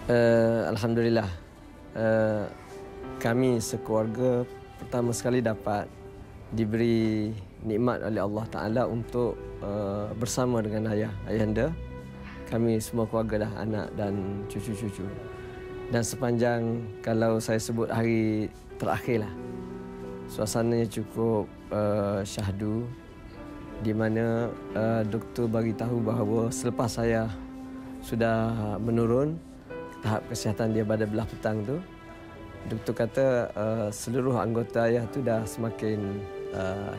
Alhamdulillah, kami sekeluarga pertama sekali dapat diberi nikmat oleh Allah Ta'ala untuk bersama dengan ayahanda. Kami semua keluarga dah, anak dan cucu-cucu. Dan sepanjang, kalau saya sebut hari terakhir lah, suasananya cukup syahdu, di mana doktor bagi tahu bahawa selepas saya sudah menurun tahap kesihatan dia pada belah petang tu, doktor kata seluruh anggota ayah tu dah semakin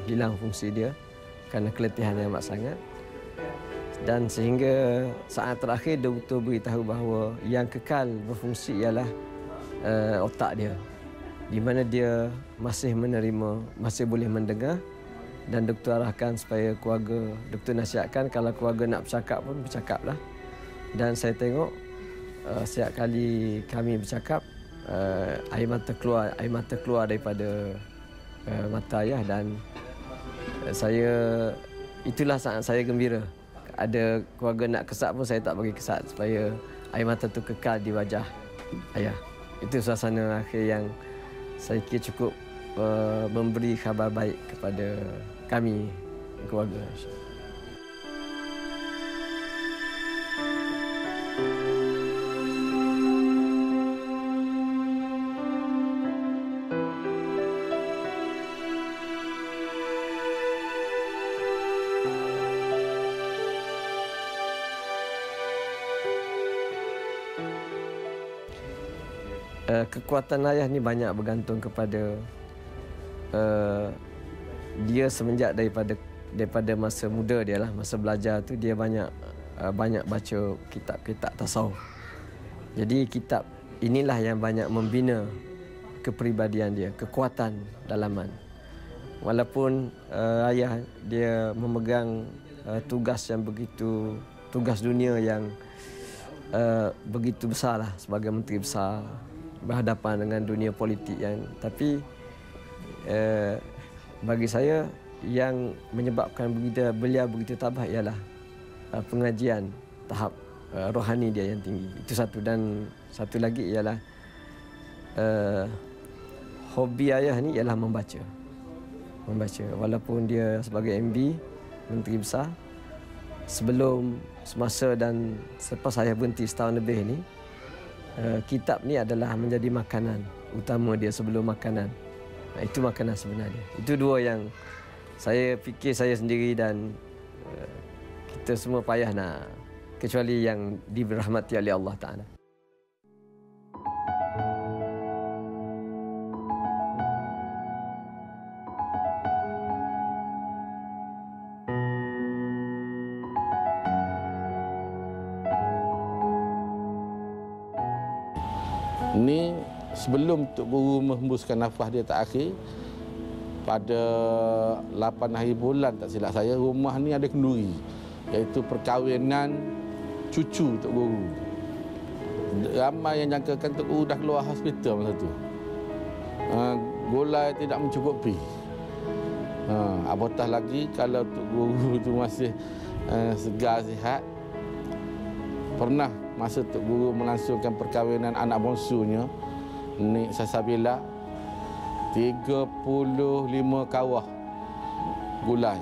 hilang fungsi dia kerana keletihan yang amat sangat. Dan sehingga saat terakhir doktor beritahu bahawa yang kekal berfungsi ialah otak dia, di mana dia masih menerima, masih boleh mendengar. Dan doktor arahkan supaya keluarga, doktor nasihatkan kalau keluarga nak bercakap pun bercakaplah. Dan saya tengok setiap kali kami bercakap, air mata keluar daripada mata ayah, dan itulah saat saya gembira. Ada keluarga nak kesat pun saya tak bagi kesat supaya air mata tu kekal di wajah ayah. Itu suasana akhir yang saya kira cukup memberi khabar baik kepada kami keluarga. Kekuatan ayah ni banyak bergantung kepada dia semenjak daripada masa muda dia lah, masa belajar tu dia banyak baca kitab-kitab tasawuf. Jadi kitab inilah yang banyak membina kepribadian dia, kekuatan dalaman. Walaupun ayah dia memegang tugas dunia yang begitu besar lah, sebagai menteri besar, berhadapan dengan dunia politik tapi bagi saya yang menyebabkan beliau begitu tabah ialah pengajian tahap rohani dia yang tinggi. Itu satu. Dan satu lagi ialah hobi ayah ni ialah membaca. Walaupun dia sebagai MB, menteri besar, semasa dan selepas saya berhenti setahun lebih ni, kitab ni adalah menjadi makanan utama dia sebelum makanan. Itu makanan sebenarnya. Itu dua yang saya fikir saya sendiri dan kita semua payah nak, kecuali yang dirahmati oleh Allah Ta'ala. Ini sebelum Tok Guru menghembuskan nafas dia terakhir, pada 8 hari bulan tak silap saya, rumah ni ada kenduri, iaitu perkahwinan cucu Tok Guru. Ramai yang jangkakan Tok Guru dah keluar hospital masa tu. Gulai tidak mencukupi. Apatah lagi kalau Tok Guru tu masih segar sihat. Pernah masa Tok Guru melangsungkan perkahwinan anak bongsunya, Nik Sasabila, 35 kawah gulai.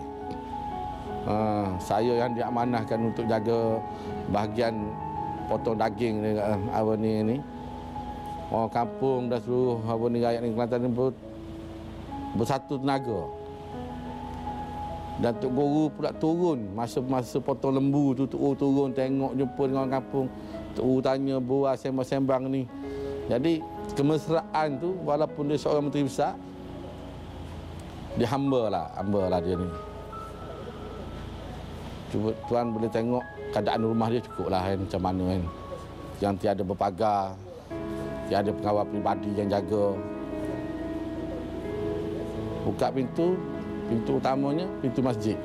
Saya yang diamanahkan untuk jaga bahagian potong daging ni. Orang kampung dah seluruh rakyat di Kelantan ni bersatu tenaga. Dan Tok Guru pula turun masa potong lembu tu, Tok Guru turun tengok, jumpa dengan orang kampung. Tok Guru tanya, buat sembang-sembang ni. Jadi kemesraan tu, walaupun dia seorang menteri besar, dia hamba lah dia ni. Cuba tuan boleh tengok keadaan rumah dia cukup lah macam mana kan. Yang tiada berpagar, tiada pengawal peribadi yang jaga. Buka pintu utamanya pintu masjid.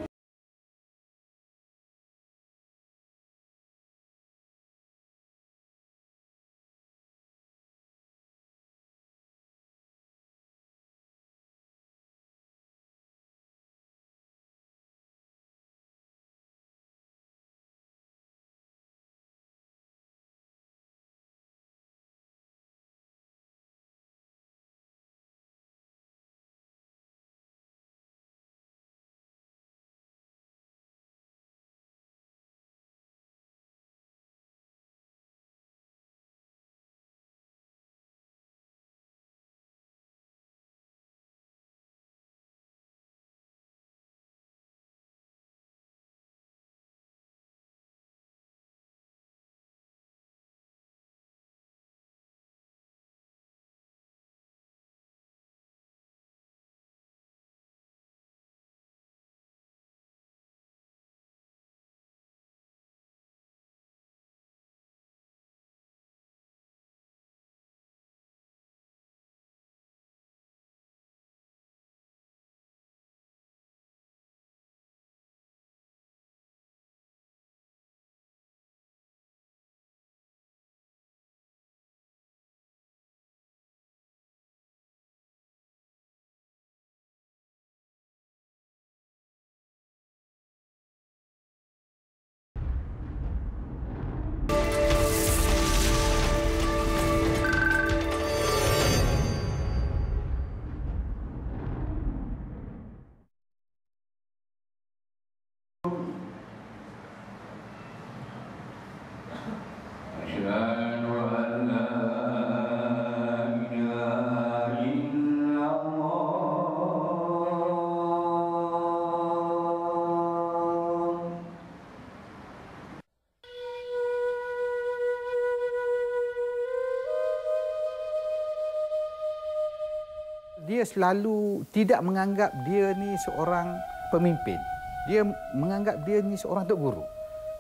dia selalu tidak menganggap dia ni seorang pemimpin. Dia menganggap dia ni seorang tok guru.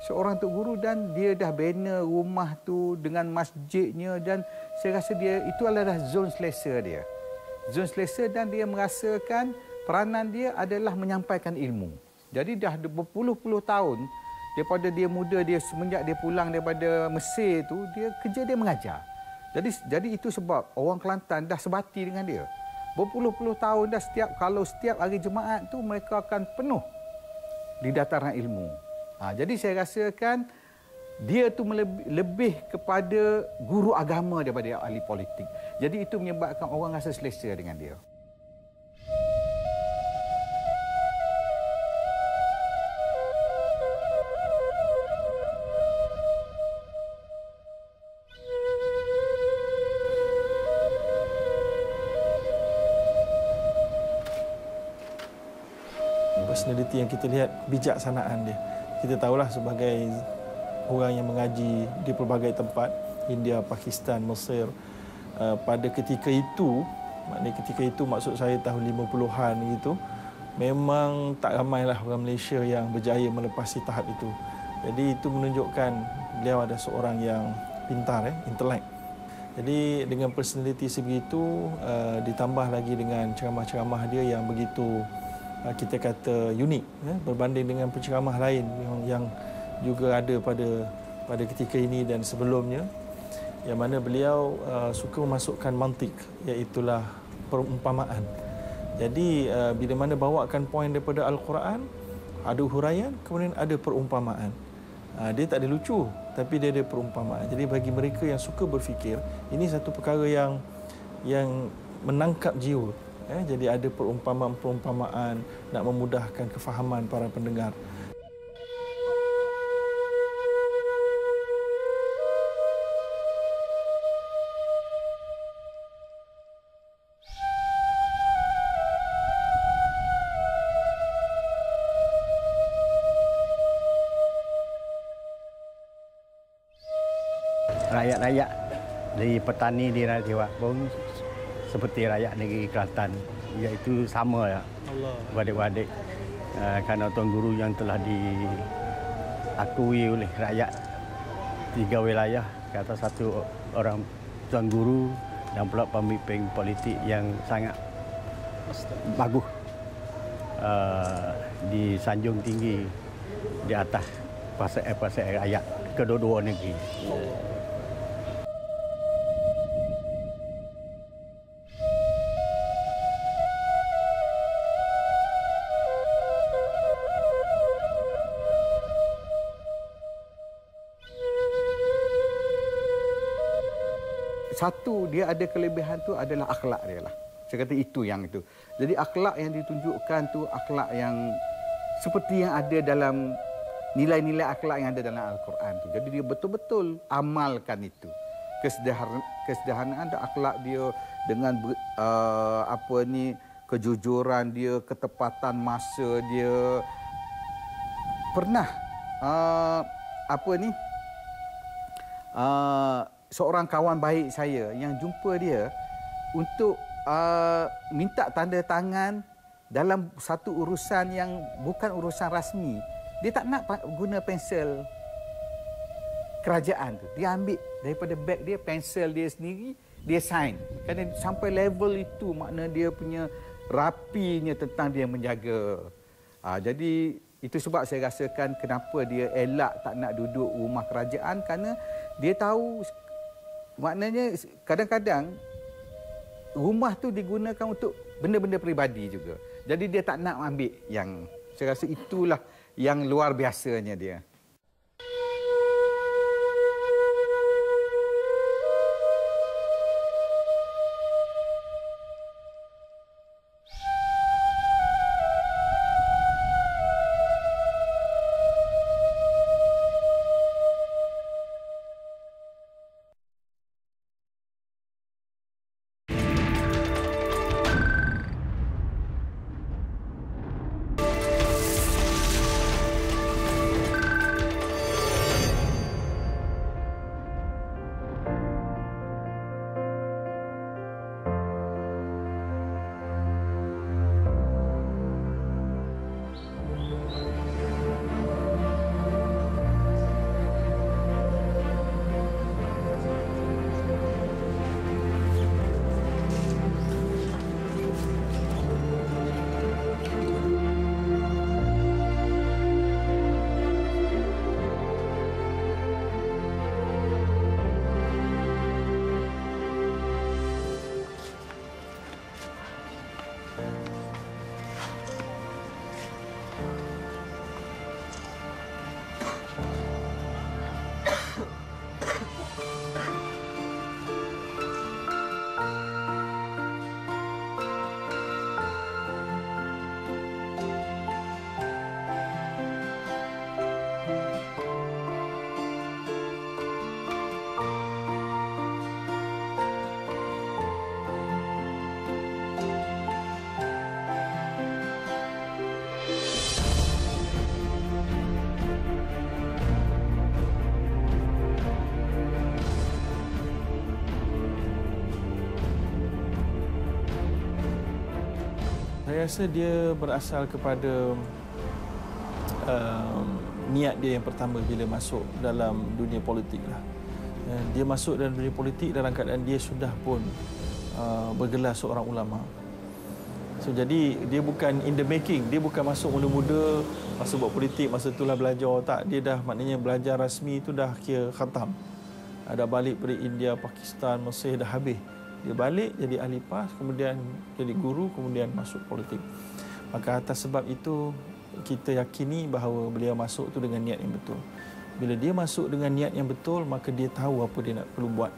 Seorang tok guru, dan dia dah bina rumah tu dengan masjidnya, dan saya rasa dia itu adalah zon selesa dia. Zon selesa, dan dia merasakan peranan dia adalah menyampaikan ilmu. Jadi dah berpuluh-puluh tahun daripada dia muda, dia semenjak dia pulang daripada Mesir tu, dia kerja dia mengajar. Jadi itu sebab orang Kelantan dah sebati dengan dia. Berpuluh-puluh tahun dah, setiap hari Jumaat tu mereka akan penuh di dataran ilmu. Jadi saya rasakan dia tu lebih kepada guru agama daripada ahli politik. Jadi itu menyebabkan orang rasa selesa dengan dia. Personality yang kita lihat, bijaksanaan dia. Kita tahulah sebagai orang yang mengaji di pelbagai tempat, India, Pakistan, Mesir, pada ketika itu, maksud saya tahun 50-an gitu, memang tak ramailah orang Malaysia yang berjaya melepasi tahap itu. Jadi itu menunjukkan beliau ada seorang yang pintar, intelek. Jadi dengan personality sebegitu, ditambah lagi dengan ceramah-ceramah dia yang begitu kita kata unik, berbanding dengan penceramah lain yang juga ada pada ketika ini dan sebelumnya, yang mana beliau suka memasukkan mantik, iaitulah perumpamaan. Jadi bila mana bawakan poin daripada Al-Quran, ada huraian, kemudian ada perumpamaan. Dia tak ada lucu, tapi dia ada perumpamaan. Jadi bagi mereka yang suka berfikir, ini satu perkara yang menangkap jiwa. Jadi ada perumpamaan-perumpamaan nak memudahkan kefahaman para pendengar. Rakyat-rakyat dari petani di Raja Tewak pun seperti rakyat negeri Kelantan, iaitu sama ya, adik-adik, kerana Tuan Guru yang telah diakui oleh rakyat 3 wilayah, kata satu orang Tuan Guru dan pula pemimpin politik yang sangat bagus, disanjung tinggi di atas pasal rakyat kedua-dua negeri. Satu, dia ada kelebihan tu adalah akhlak dia lah. Saya kata itu yang itu. Jadi akhlak yang ditunjukkan tu akhlak yang seperti yang ada dalam nilai-nilai akhlak yang ada dalam Al-Quran tu. Jadi dia betul-betul amalkan itu. Kesederhanaan dan akhlak dia dengan kejujuran dia, ketepatan masa dia. Pernah seorang kawan baik saya yang jumpa dia untuk minta tanda tangan dalam satu urusan yang bukan urusan rasmi. Dia tak nak guna pensel kerajaan tu. Dia ambil daripada beg dia, pensel dia sendiri, dia sign. Kerana sampai level itu, makna dia punya rapinya tentang dia menjaga. Jadi itu sebab saya rasakan kenapa dia elak tak nak duduk rumah kerajaan, kerana dia tahu maknanya kadang-kadang rumah tu digunakan untuk benda-benda peribadi juga. Jadi dia tak nak ambil yang, saya rasa itulah yang luar biasanya dia. Saya rasa dia berasal kepada niat dia yang pertama bila masuk dalam dunia politik lah. Dia masuk dalam dunia politik dalam keadaan dia sudah pun bergelar seorang ulama. So, jadi dia bukan in the making, dia bukan masuk muda-muda, masa buat politik, masa itulah belajar, tak. Dia dah maknanya belajar rasmi itu dah kira khatam. Dah balik dari India, Pakistan, Mesir dah habis. Dia balik jadi ahli PAS, kemudian jadi guru, kemudian masuk politik. Maka atas sebab itu kita yakini bahawa beliau masuk tu dengan niat yang betul. Bila dia masuk dengan niat yang betul, maka dia tahu apa dia nak perlu buat.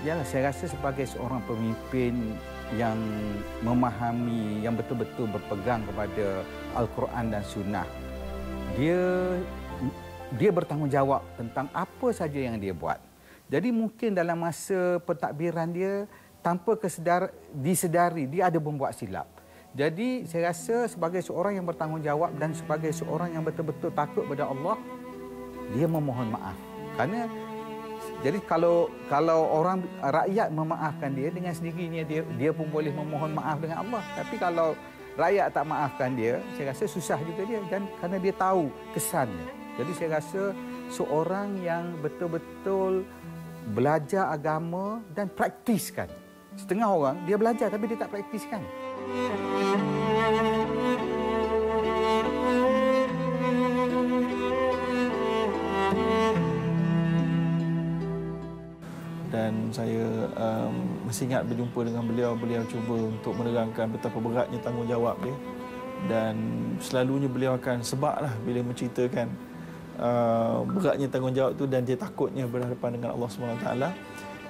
Yalah, saya rasa sebagai seorang pemimpin yang memahami, yang betul-betul berpegang kepada Al-Quran dan Sunnah, dia bertanggungjawab tentang apa saja yang dia buat. Jadi mungkin dalam masa pentadbiran dia, tanpa disedari, dia ada membuat silap. Jadi saya rasa sebagai seorang yang bertanggungjawab dan sebagai seorang yang betul-betul takut pada Allah, dia memohon maaf. Kerana jadi kalau orang rakyat memaafkan dia, dengan sendirinya dia pun boleh memohon maaf dengan Allah. Tapi kalau rakyat tak maafkan dia, saya rasa susah juga dia, dan kerana dia tahu kesannya. Jadi saya rasa seorang yang betul-betul belajar agama dan praktiskan. Setengah orang dia belajar tapi dia tak praktiskan. Dan saya masih ingat berjumpa dengan beliau. Beliau cuba untuk menerangkan betapa beratnya tanggungjawab dia. Dan selalunya beliau akan sebablah bila menceritakan beratnya tanggungjawab tu, dan dia takutnya berhadapan dengan Allah SWT.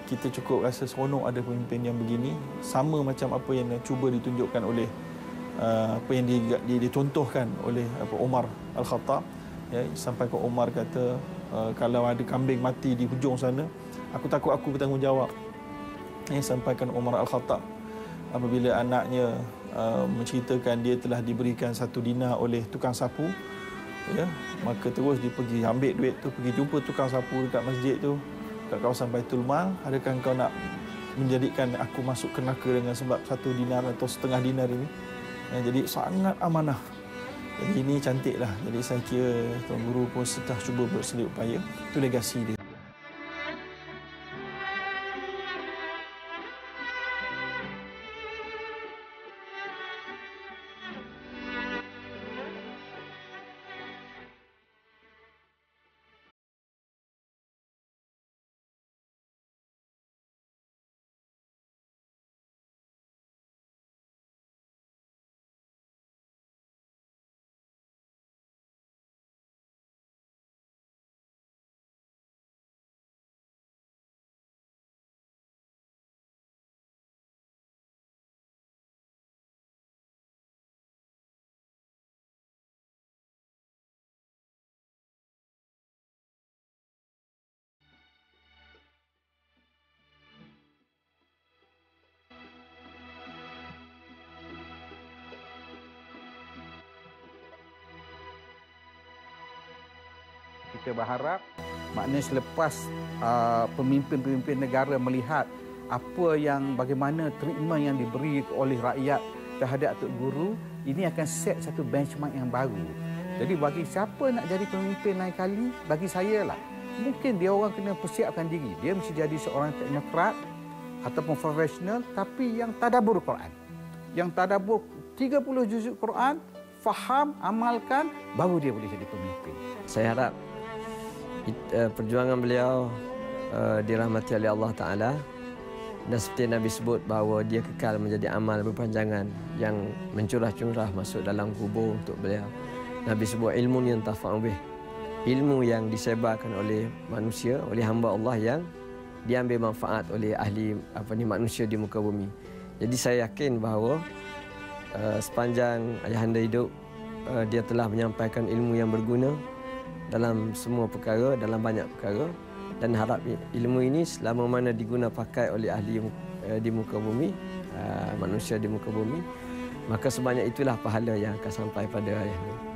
Kita cukup rasa seronok ada pemimpin yang begini. Sama macam apa yang cuba ditunjukkan oleh apa yang dicontohkan oleh Umar Al-Khattab. Ya, sampai ke Umar kata, kalau ada kambing mati di hujung sana, aku takut aku bertanggungjawab. Sampaikan Umar Al-Khattab apabila anaknya menceritakan dia telah diberikan 1 dinar oleh tukang sapu, ya, maka terus dia pergi ambil duit tu, pergi jumpa tukang sapu dekat masjid tu, dekat kawasan Baitul Mal. Adakah kau nak menjadikan aku masuk ke neraka dengan sebab 1 dinar atau setengah dinar ini? Jadi sangat amanah. Jadi ini cantiklah. Jadi saya kira Tuan Guru pun setelah cuba bersedia upaya. Itu legasi dia. Kita berharap maknanya selepas pemimpin-pemimpin negara melihat bagaimana treatment yang diberi oleh rakyat terhadap Tok Guru, ini akan set satu benchmark yang baru. Jadi bagi siapa nak jadi pemimpin lain kali, bagi saya lah, mungkin dia orang kena persiapkan diri. Dia mesti jadi seorang teknokrat ataupun profesional, tapi yang tadabbur Quran. Yang tadabbur 30 juzuk Quran, faham, amalkan, baru dia boleh jadi pemimpin. Saya harap perjuangan beliau dirahmati oleh Allah Ta'ala, dan seperti Nabi sebut bahawa dia kekal menjadi amal berpanjangan yang mencurah-curah masuk dalam kubur untuk beliau. Nabi sebut ilmu yang tafa'u bih, ilmu yang disebarkan oleh manusia, oleh hamba Allah, yang diambil manfaat oleh ahli manusia di muka bumi. Jadi saya yakin bahawa sepanjang ayahanda hidup, dia telah menyampaikan ilmu yang berguna dalam semua perkara, dalam banyak perkara, dan harap ilmu ini selama mana diguna pakai oleh ahli di muka bumi, manusia di muka bumi, maka sebanyak itulah pahala yang akan sampai pada ayahanda.